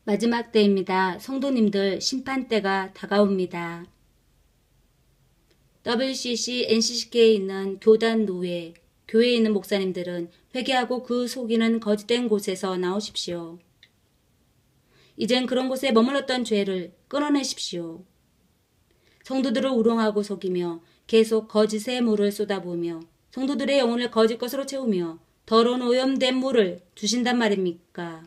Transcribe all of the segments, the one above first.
마지막 때입니다. 성도님들 심판때가 다가옵니다. WCC, NCCK에 있는 교단 노회, 교회에 있는 목사님들은 회개하고 그 속이는 거짓된 곳에서 나오십시오. 이젠 그런 곳에 머물렀던 죄를 끊어내십시오. 성도들을 우롱하고 속이며 계속 거짓의 물을 쏟아부으며 성도들의 영혼을 거짓 것으로 채우며 더러운 오염된 물을 주신단 말입니까?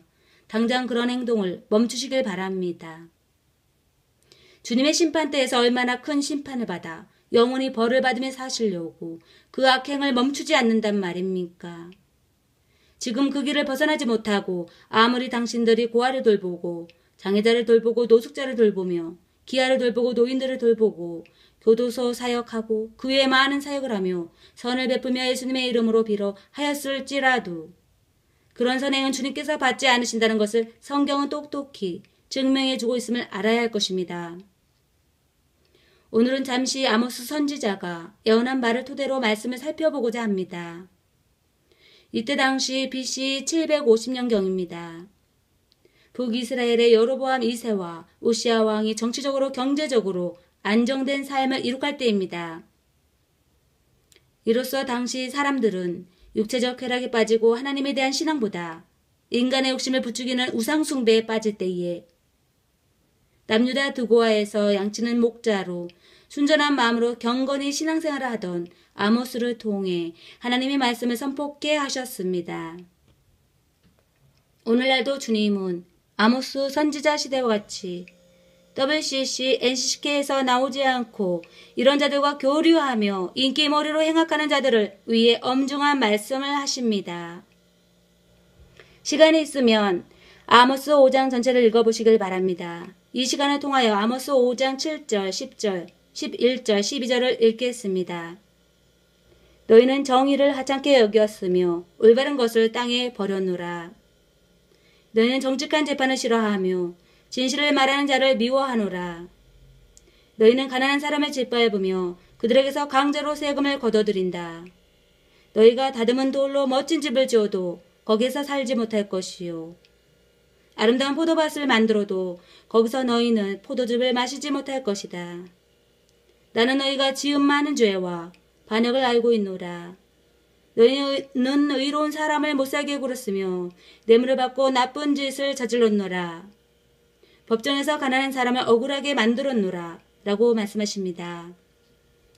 당장 그런 행동을 멈추시길 바랍니다. 주님의 심판대에서 얼마나 큰 심판을 받아 영원히 벌을 받으며 사시려고 그 악행을 멈추지 않는단 말입니까? 지금 그 길을 벗어나지 못하고 아무리 당신들이 고아를 돌보고 장애자를 돌보고 노숙자를 돌보며 기아를 돌보고 노인들을 돌보고 교도소 사역하고 그 외에 많은 사역을 하며 선을 베풀며 예수님의 이름으로 빌어 하였을지라도 그런 선행은 주님께서 받지 않으신다는 것을 성경은 똑똑히 증명해 주고 있음을 알아야 할 것입니다. 오늘은 잠시 아모스 선지자가 예언한 말을 토대로 말씀을 살펴보고자 합니다. 이때 당시 BC 750년경입니다. 북이스라엘의 여로보암 2세와 우시아 왕이 정치적으로 경제적으로 안정된 삶을 이룩할 때입니다. 이로써 당시 사람들은 육체적 쾌락에 빠지고 하나님에 대한 신앙보다 인간의 욕심을 부추기는 우상숭배에 빠질 때에 남유다 드고아에서 양치는 목자로 순전한 마음으로 경건히 신앙생활을 하던 아모스를 통해 하나님의 말씀을 선포케 하셨습니다. 오늘날도 주님은 아모스 선지자 시대와 같이 WCC, NCCK에서 나오지 않고 이런 자들과 교류하며 인기몰이로 행악하는 자들을 위해 엄중한 말씀을 하십니다. 시간이 있으면 아모스 5장 전체를 읽어보시길 바랍니다. 이 시간을 통하여 아모스 5장 7절, 10절, 11절, 12절을 읽겠습니다. 너희는 정의를 하찮게 여겼으며 올바른 것을 땅에 버렸노라. 너희는 정직한 재판을 싫어하며 진실을 말하는 자를 미워하노라. 너희는 가난한 사람을 짓밟으며 그들에게서 강제로 세금을 걷어들인다. 너희가 다듬은 돌로 멋진 집을 지어도 거기에서 살지 못할 것이요. 아름다운 포도밭을 만들어도 거기서 너희는 포도즙을 마시지 못할 것이다. 나는 너희가 지은 많은 죄와 반역을 알고 있노라. 너희는 의로운 사람을 못살게 굴었으며 뇌물을 받고 나쁜 짓을 저질렀노라. 법정에서 가난한 사람을 억울하게 만들었노라 라고 말씀하십니다.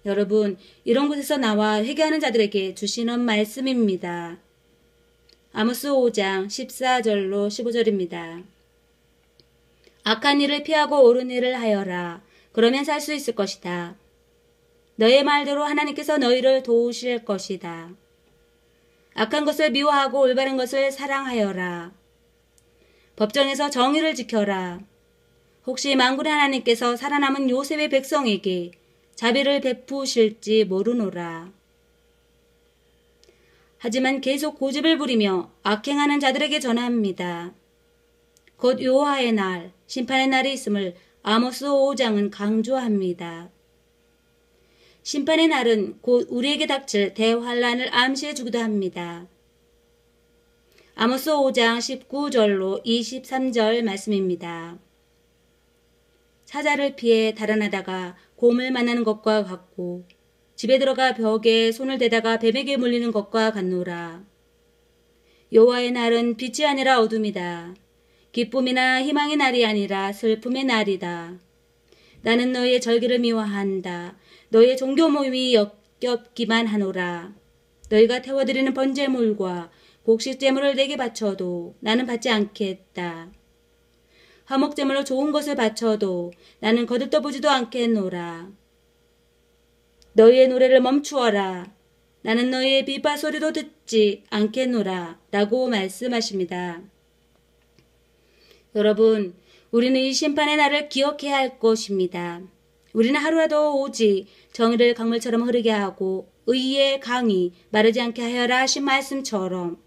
여러분, 이런 곳에서 나와 회개하는 자들에게 주시는 말씀입니다. 아모스 5장 14절로 15절입니다. 악한 일을 피하고 옳은 일을 하여라. 그러면 살 수 있을 것이다. 너의 말대로 하나님께서 너희를 도우실 것이다. 악한 것을 미워하고 올바른 것을 사랑하여라. 법정에서 정의를 지켜라. 혹시 만군의 하나님께서 살아남은 요셉의 백성에게 자비를 베푸실지 모르노라. 하지만 계속 고집을 부리며 악행하는 자들에게 전합니다. 곧 여호와의 날, 심판의 날이 있음을 아모스 5장은 강조합니다. 심판의 날은 곧 우리에게 닥칠 대환란을 암시해 주기도 합니다. 아모스 5장 19절로 23절 말씀입니다. 사자를 피해 달아나다가 곰을 만나는 것과 같고 집에 들어가 벽에 손을 대다가 뱀에게 물리는 것과 같노라. 여호와의 날은 빛이 아니라 어둠이다. 기쁨이나 희망의 날이 아니라 슬픔의 날이다. 나는 너희의 절기를 미워한다. 너희의 종교 모임이 역겹기만 하노라. 너희가 태워드리는 번제물과 곡식제물을 내게 바쳐도 나는 받지 않겠다. 화목제물로 좋은 것을 바쳐도 나는 거들떠보지도 않겠노라. 너희의 노래를 멈추어라. 나는 너희의 비파 소리도 듣지 않겠노라. 라고 말씀하십니다. 여러분, 우리는 이 심판의 날을 기억해야 할 것입니다. 우리는 하루라도 오직 정의를 강물처럼 흐르게 하고 의의 강이 마르지 않게 하여라 하신 말씀처럼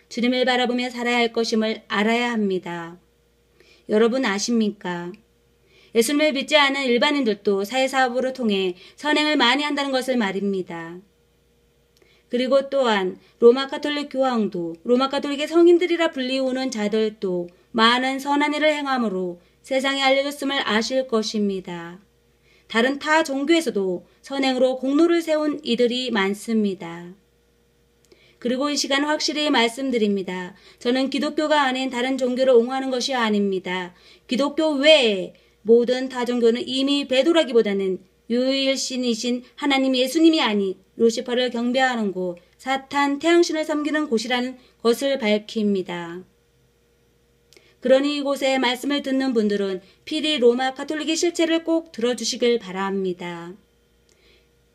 주님을 바라보며 살아야 할 것임을 알아야 합니다. 여러분 아십니까? 예수님을 믿지 않은 일반인들도 사회사업으로 통해 선행을 많이 한다는 것을 말입니다. 그리고 또한 로마 가톨릭 교황도 로마 가톨릭의 성인들이라 불리우는 자들도 많은 선한 일을 행함으로 세상에 알려졌음을 아실 것입니다. 다른 타 종교에서도 선행으로 공로를 세운 이들이 많습니다. 그리고 이 시간 확실히 말씀드립니다. 저는 기독교가 아닌 다른 종교를 옹호하는 것이 아닙니다. 기독교 외에 모든 타종교는 이미 배도라기보다는 유일신이신 하나님 예수님이 아닌 루시퍼를 경배하는 곳, 사탄, 태양신을 섬기는 곳이라는 것을 밝힙니다. 그러니 이곳에 말씀을 듣는 분들은 필히 로마 가톨릭의 실체를 꼭 들어주시길 바랍니다.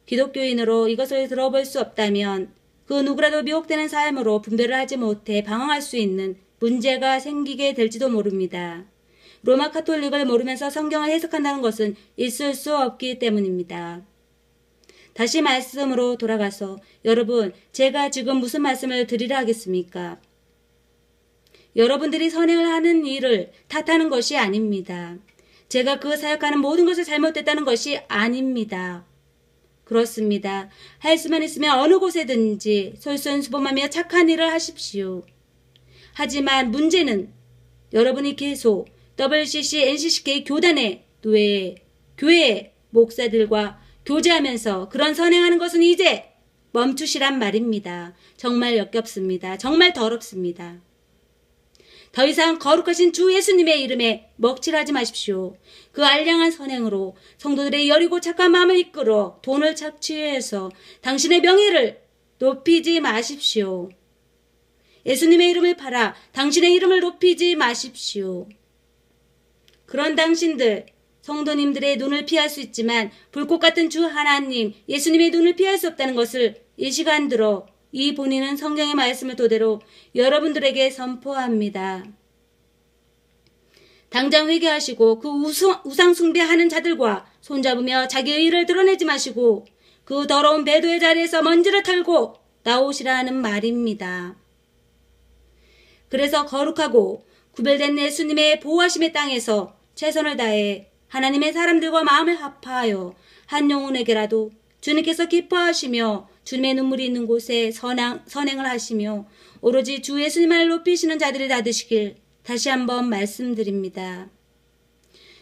기독교인으로 이것을 들어볼 수 없다면 그 누구라도 미혹되는 삶으로 분별을 하지 못해 방황할 수 있는 문제가 생기게 될지도 모릅니다. 로마 가톨릭을 모르면서 성경을 해석한다는 것은 있을 수 없기 때문입니다. 다시 말씀으로 돌아가서 여러분, 제가 지금 무슨 말씀을 드리려 하겠습니까? 여러분들이 선행을 하는 일을 탓하는 것이 아닙니다. 제가 그 사역하는 모든 것을 잘못됐다는 것이 아닙니다. 그렇습니다. 할 수만 있으면 어느 곳에든지 솔선수범하며 착한 일을 하십시오. 하지만 문제는 여러분이 계속 WCC, NCCK 교단의 교회 목사들과 교제하면서 그런 선행하는 것은 이제 멈추시란 말입니다. 정말 역겹습니다. 정말 더럽습니다. 더 이상 거룩하신 주 예수님의 이름에 먹칠하지 마십시오. 그 알량한 선행으로 성도들의 여리고 착한 마음을 이끌어 돈을 착취해서 당신의 명예를 높이지 마십시오. 예수님의 이름을 팔아 당신의 이름을 높이지 마십시오. 그런 당신들, 성도님들의 눈을 피할 수 있지만 불꽃 같은 주 하나님, 예수님의 눈을 피할 수 없다는 것을 이 시간 들어 이 본인은 성경의 말씀을 토대로 여러분들에게 선포합니다. 당장 회개하시고 그 우상 숭배하는 자들과 손잡으며 자기의 일을 드러내지 마시고 그 더러운 배도의 자리에서 먼지를 털고 나오시라는 말입니다. 그래서 거룩하고 구별된 예수님의 보호하심의 땅에서 최선을 다해 하나님의 사람들과 마음을 합하여 한 영혼에게라도 주님께서 기뻐하시며 주님의 눈물이 있는 곳에 선행을 하시며 오로지 주 예수님을 높이시는 자들이 다 되시길 다시 한번 말씀드립니다.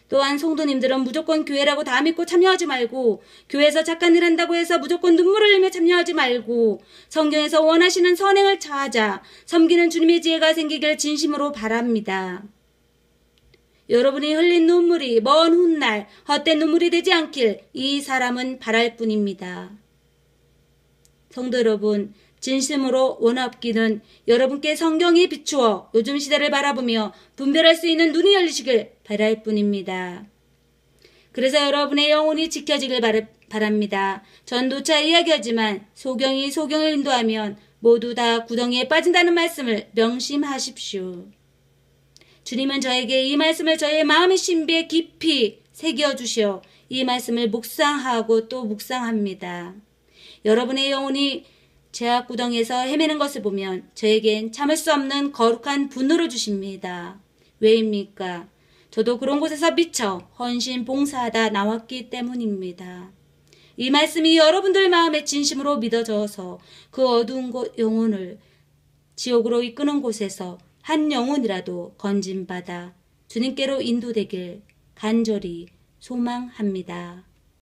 또한 성도님들은 무조건 교회라고 다 믿고 참여하지 말고 교회에서 착한 일 한다고 해서 무조건 눈물을 흘리며 참여하지 말고 성경에서 원하시는 선행을 찾아 섬기는 주님의 지혜가 생기길 진심으로 바랍니다. 여러분이 흘린 눈물이 먼 훗날 헛된 눈물이 되지 않길 이 사람은 바랄 뿐입니다. 성도 여러분, 진심으로 원하옵기는 여러분께 성경이 비추어 요즘 시대를 바라보며 분별할 수 있는 눈이 열리시길 바랄 뿐입니다. 그래서 여러분의 영혼이 지켜지길 바랍니다. 전 누차 이야기하지만 소경이 소경을 인도하면 모두 다 구덩이에 빠진다는 말씀을 명심하십시오. 주님은 저에게 이 말씀을 저의 마음의 신비에 깊이 새겨주시어 이 말씀을 묵상하고 또 묵상합니다. 여러분의 영혼이 죄악 구덩이에서 헤매는 것을 보면 저에겐 참을 수 없는 거룩한 분노를 주십니다. 왜입니까? 저도 그런 곳에서 미쳐 헌신 봉사하다 나왔기 때문입니다. 이 말씀이 여러분들 마음에 진심으로 믿어져서 그 어두운 영혼을 지옥으로 이끄는 곳에서 한 영혼이라도 건진받아 주님께로 인도되길 간절히 소망합니다.